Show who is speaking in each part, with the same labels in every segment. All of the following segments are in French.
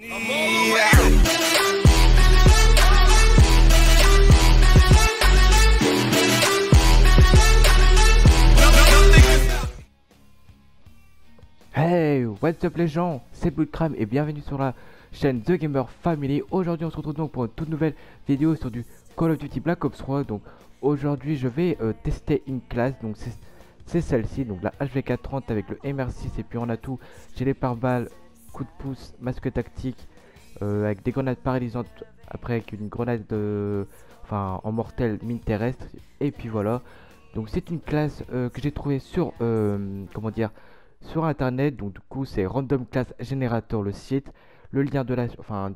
Speaker 1: Hey, what's up les gens, c'est Bloodcram et bienvenue sur la chaîne The Gamer Family. Aujourd'hui on se retrouve donc pour une toute nouvelle vidéo sur du Call of Duty Black Ops 3. Donc aujourd'hui je vais tester une classe, donc c'est celle-ci, donc la HV430 avec le MR6 et puis on a tout, gilet pare-balles, coup de pouce, masque tactique, avec des grenades paralysantes, après avec une grenade en mortel mine terrestre et puis voilà. Donc c'est une classe que j'ai trouvé sur, sur internet. Donc du coup c'est Random Class Generator le site. Le lien de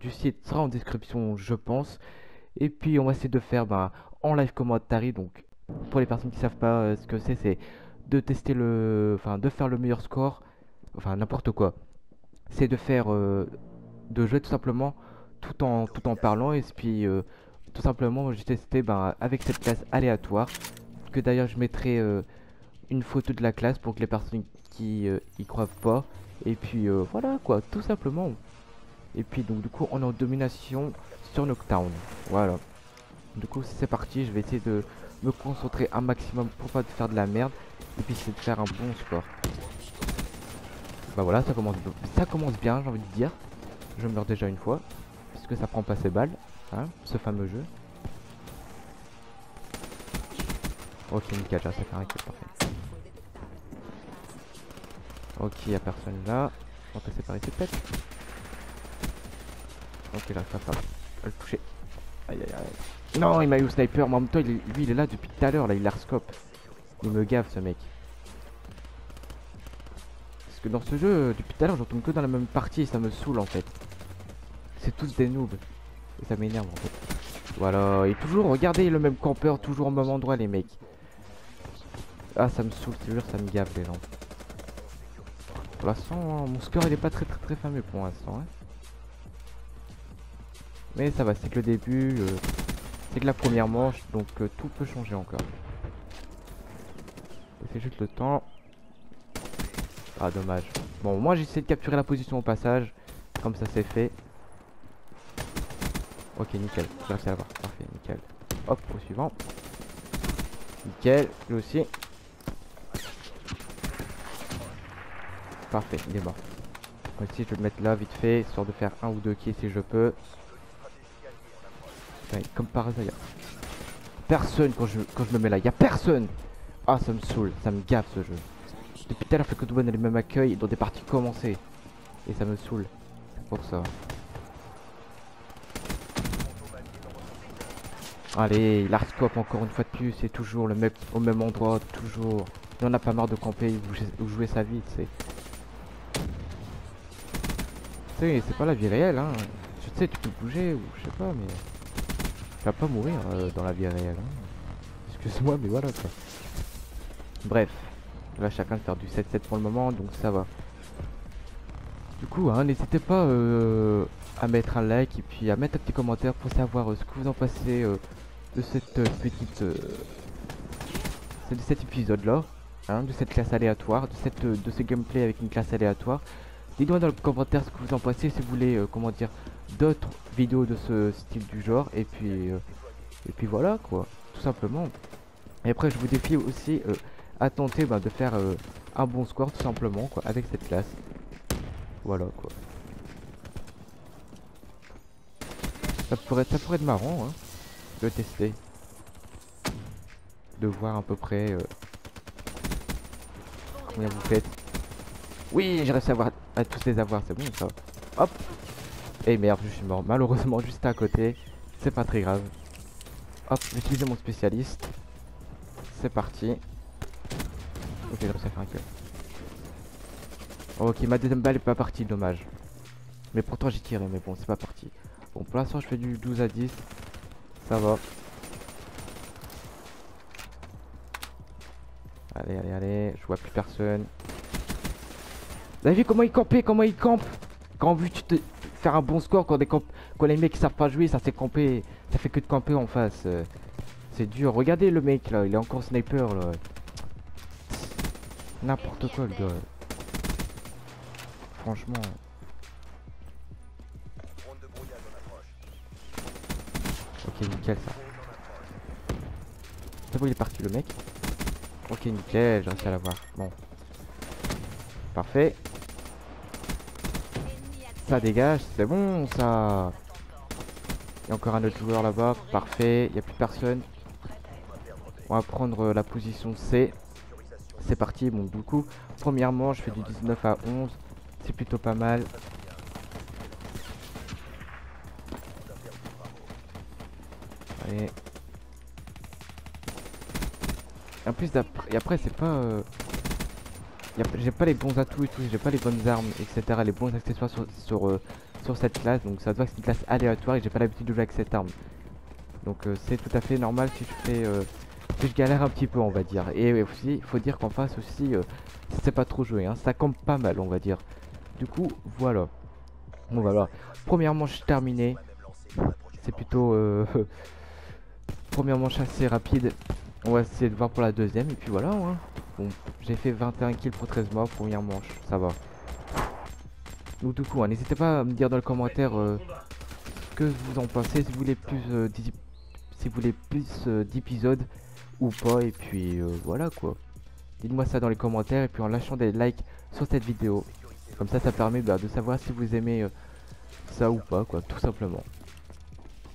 Speaker 1: du site sera en description je pense. Et puis on va essayer de faire en live commentary. Donc pour les personnes qui savent pas ce que c'est de tester de faire le meilleur score. Enfin n'importe quoi. C'est de faire de jouer tout simplement tout en parlant. Et puis tout simplement j'ai testé avec cette classe aléatoire. Que d'ailleurs je mettrai une photo de la classe pour que les personnes qui y croient pas. Et puis voilà quoi, tout simplement. Et puis donc du coup on est en domination sur Knockdown. Voilà. Du coup c'est parti, je vais essayer de me concentrer un maximum pour pas faire de la merde. Et puis c'est de faire un bon score. Bah voilà, ça commence bien, j'ai envie de dire. Je meurs déjà une fois. Parce que ça prend pas ses balles, hein, ce fameux jeu. Ok nickel, ça fait un kill, parfait. Ok, y'a personne là. On va passer par ici peut-être. Ok, là, ça va le toucher. Aïe aïe aïe. Non, il m'a eu au sniper. Mais en même temps, lui, il est là depuis tout à l'heure. Là, il scope. Il me gave, ce mec. Parce que dans ce jeu, depuis tout à l'heure, je retourne que dans la même partie et ça me saoule en fait. C'est tous des noobs. Et ça m'énerve en fait. Voilà. Et toujours, regardez le même campeur, toujours au même endroit, les mecs. Ah, ça me saoule, c'est sûr, ça me gave, les gens. Pour l'instant, mon score il est pas très fameux pour l'instant. Hein. Mais ça va, c'est que le début, c'est que la première manche, donc tout peut changer encore. C'est juste le temps. Ah dommage. Bon, moi j'essaie de capturer la position au passage, comme ça c'est fait. Ok, nickel, j'ai réussi à l'avoir, parfait, nickel. Hop, au suivant. Nickel, lui aussi. Parfait, il est mort. Aussi, je vais le mettre là vite fait, histoire de faire un ou deux kills si je peux. Putain, comme par hasard, y'a personne quand je me mets là, y'a personne. Ah, ça me saoule, ça me gave ce jeu. Depuis tout à l'heure, je fais que tout bon les mêmes accueils dans des parties commencées. Et ça me saoule. C'est pour ça. Allez, il scope encore une fois de plus, c'est toujours le mec au même endroit, toujours. Il en a pas marre de camper ou jouer sa vie, tu sais. C'est pas la vie réelle, hein. Tu sais, tu peux bouger ou je sais pas, mais tu vas pas mourir dans la vie réelle. Hein. Excuse-moi, mais voilà quoi. Bref, là chacun de faire du 7-7 pour le moment, donc ça va. Du coup, hein, n'hésitez pas à mettre un like et puis à mettre un petit commentaire pour savoir ce que vous en pensez de cette de cet épisode là, hein, de cette classe aléatoire, de ce gameplay avec une classe aléatoire. Dites-moi dans le commentaire ce que vous en pensez, si vous voulez, d'autres vidéos de ce style du genre, et puis voilà quoi, tout simplement. Et après je vous défie aussi à tenter de faire un bon score tout simplement quoi, avec cette classe. Voilà quoi. Ça pourrait être marrant hein, de tester. De voir à peu près combien vous faites. Oui, j'ai réussi à tous les avoir, c'est bon ça. Hop. Et merde, je suis mort. Malheureusement, juste à côté. C'est pas très grave. Hop, j'ai utilisé mon spécialiste. C'est parti. Ok, j'ai réussi à faire un kill. Ok, ma deuxième balle est pas partie, dommage. Mais pourtant j'ai tiré, mais bon, c'est pas parti. Bon, pour l'instant, je fais du 12 à 10. Ça va. Allez, allez, allez. Je vois plus personne. Vous avez vu comment il campait, comment il campe? Quand vu tu te faire un bon score quand les mecs savent pas jouer, ça fait camper, ça fait que de camper en face. C'est dur. Regardez le mec là, il est encore sniper là. N'importe quoi le gars. Franchement. Ok, nickel ça. C'est bon, il est parti le mec. Ok, nickel, j'ai réussi à l'avoir. Bon. Parfait. Ça dégage, c'est bon ça. Il y a encore un autre joueur là-bas. Parfait, il n'y a plus personne. On va prendre la position C. C'est parti, bon du coup, premièrement je fais du 19 à 11. C'est plutôt pas mal. Allez. Et en plus après c'est pas... j'ai pas les bons atouts et tout, j'ai pas les bonnes armes, etc. Les bons accessoires sur cette classe. Donc ça se voit que c'est une classe aléatoire et j'ai pas l'habitude de jouer avec cette arme. Donc c'est tout à fait normal si je fais... si je galère un petit peu on va dire. Et aussi, il faut dire qu'en face aussi, c'est pas trop joué, hein. Ça campe pas mal on va dire. Du coup, voilà. Bon voilà. Première manche terminée. C'est plutôt... première manche assez rapide. On va essayer de voir pour la deuxième. Et puis voilà, hein. Bon, j'ai fait 21 kills pour 13 morts, première manche, ça va. Donc du coup, hein, n'hésitez pas à me dire dans les commentaires ce que vous en pensez, si vous voulez plus d'épisodes ou pas. Et puis voilà quoi. Dites-moi ça dans les commentaires et puis en lâchant des likes sur cette vidéo. Comme ça permet de savoir si vous aimez ça ou pas quoi, tout simplement.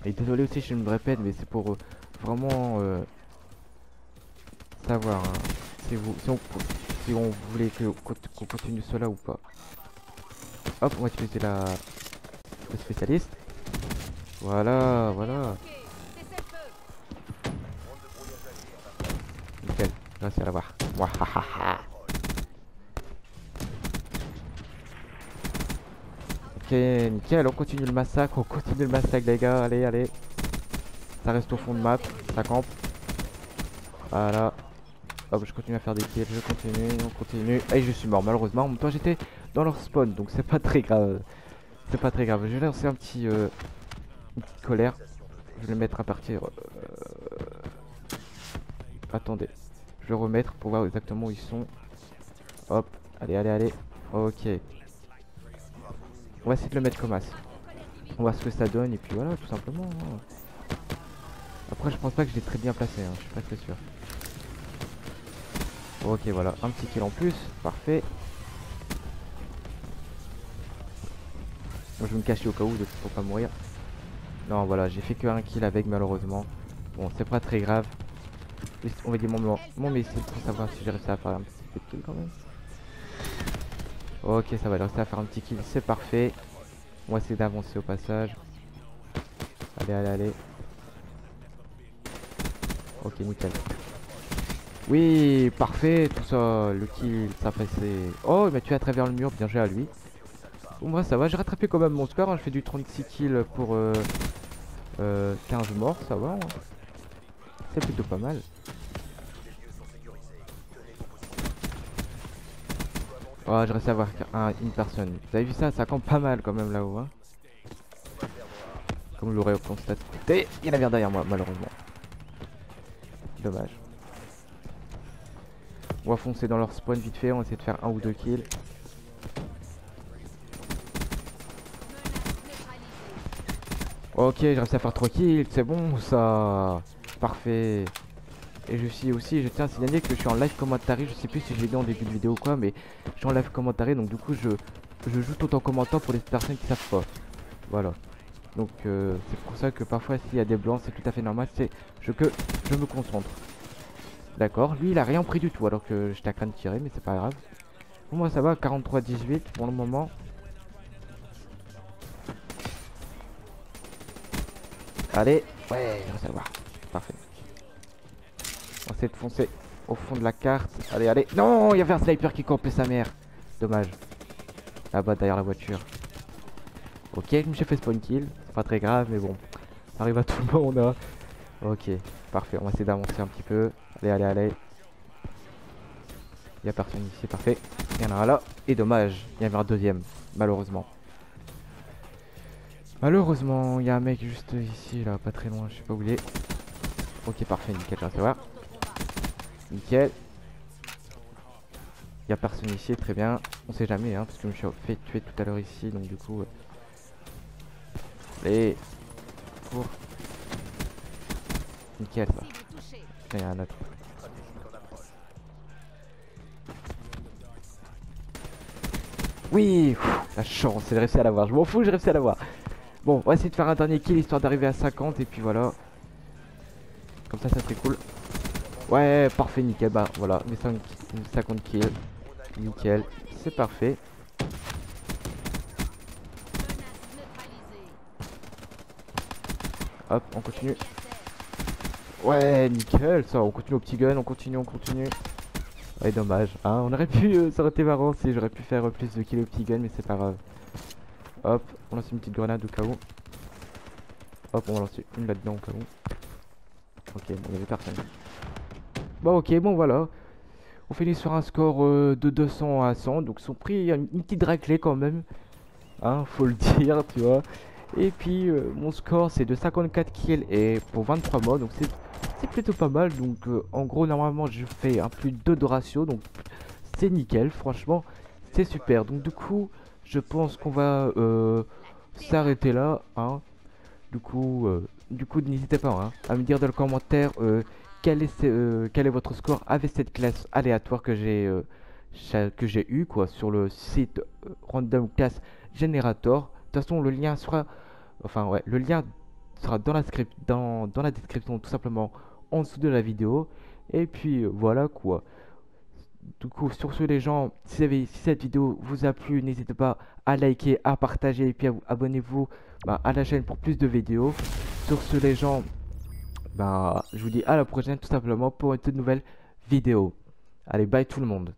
Speaker 1: Et désolé aussi je me répète, mais c'est pour vraiment savoir hein, si on voulait qu'on continue cela ou pas. Hop, on va utiliser le spécialiste. Voilà, voilà. Nickel, merci à l'avoir. Ok, nickel, on continue le massacre, les gars, allez, allez. Ça reste au fond de map, ça campe. Voilà. Hop, je continue à faire des kills, je continue, on continue. Et je suis mort malheureusement, en même temps j'étais dans leur spawn, donc c'est pas très grave. C'est pas très grave, je vais lancer une petite colère. Je vais le mettre à partir... Attendez, je vais le remettre pour voir exactement où ils sont. Hop, allez, allez, allez. Ok. On va essayer de le mettre comme as. On va voir ce que ça donne et puis voilà, tout simplement. Hein. Après, je pense pas que je l'ai très bien placé, hein. Je suis pas très sûr. Ok, voilà, un petit kill en plus, parfait. Moi, je vais me cacher au cas où pour pas mourir. Non, voilà, j'ai fait que un kill avec malheureusement. Bon, c'est pas très grave. On va dire mon missile pour savoir si j'ai réussi à faire un petit peu de kill quand même. Ok, ça va, j'ai réussi à faire un petit kill, c'est parfait. On va essayer d'avancer au passage. Allez, allez, allez. Ok, nickel. Oui, parfait, tout ça, le kill, ça passait. Oh, il m'a tué à travers le mur, bien joué à lui. Bon, moi ça va, j'ai rattrapé quand même mon score, hein. Je fais du 36 kills pour 15 morts, ça va. Hein. C'est plutôt pas mal. Oh, je reste à voir une personne. Vous avez vu ça, ça campe pas mal quand même là-haut. Hein. Comme je l'aurais constaté. Il y en avait un derrière moi, malheureusement. Dommage. On va foncer dans leur spawn vite fait, on va essayer de faire un ou deux kills. Ok, j'ai réussi à faire 3 kills, c'est bon ça. Parfait. Et je suis aussi, je tiens à signaler que je suis en live commentary, je sais plus si je l'ai dit en début de vidéo ou quoi, mais je suis en live commentary, donc du coup je joue tout en commentant pour les personnes qui savent pas. Voilà. Donc c'est pour ça que parfois s'il y a des blancs, c'est tout à fait normal, c'est que je me concentre. D'accord, lui il a rien pris du tout alors que j'étais à craindre de tirer, mais c'est pas grave. Pour moi ça va, 43-18 pour le moment. Allez, ouais, on va savoir. Parfait. On va essayer de foncer au fond de la carte. Allez, allez. Non, il y avait un sniper qui campait sa mère. Dommage. Là-bas derrière la voiture. Ok, je me suis fait spawn kill. C'est pas très grave, mais bon. Ça arrive à tout le monde. Hein. Ok, parfait. On va essayer d'avancer un petit peu. Allez, allez, allez. Il y a personne ici, parfait. Il y en a un là. Et dommage, il y avait un deuxième, malheureusement. Malheureusement, il y a un mec juste ici, là, pas très loin, je sais pas où il est. Ok, parfait, nickel, je viens de savoir. Nickel. Il y a personne ici, très bien. On sait jamais, hein, parce que je me suis fait tuer tout à l'heure ici, donc du coup... Et pour nickel ça. Il y a un autre. Oui, la chance, j'ai réussi à l'avoir. Je m'en fous, j'ai réussi à l'avoir. Bon, on va essayer de faire un dernier kill histoire d'arriver à 50 et puis voilà. Comme ça serait cool. Ouais, parfait, nickel. Bah voilà, mes 50 kills. Nickel, c'est parfait. Hop, on continue. Ouais, nickel, ça, on continue au petit gun, on continue. Ouais, dommage, hein, on aurait pu, ça aurait été marrant si j'aurais pu faire plus de kills au petit gun, mais c'est pas grave. Hop, on lance une petite grenade au cas où. Hop, on va lancer une là-dedans au cas où. Ok, bon, il y avait personne. Bon, ok, bon, voilà. On finit sur un score de 200 à 100, donc son prix, une petite raclée quand même. Hein, faut le dire, tu vois. Et puis, mon score, c'est de 54 kills et pour 23 morts, donc c'est plutôt pas mal. Donc, en gros, normalement, je fais un plus 2 de ratio, donc c'est nickel, franchement, c'est super. Donc, du coup, je pense qu'on va s'arrêter là, hein. Du coup, n'hésitez pas hein, à me dire dans le commentaire quel est votre score avec cette classe aléatoire que j'ai eu quoi sur le site Random Class Generator. De toute façon, le lien sera, enfin ouais, le lien sera dans dans la description tout simplement en dessous de la vidéo. Et puis voilà quoi. Du coup, sur ce les gens, si cette vidéo vous a plu, n'hésitez pas à liker, à partager et puis abonnez-vous à la chaîne pour plus de vidéos. Sur ce les gens, je vous dis à la prochaine tout simplement pour une toute nouvelle vidéo. Allez, bye tout le monde.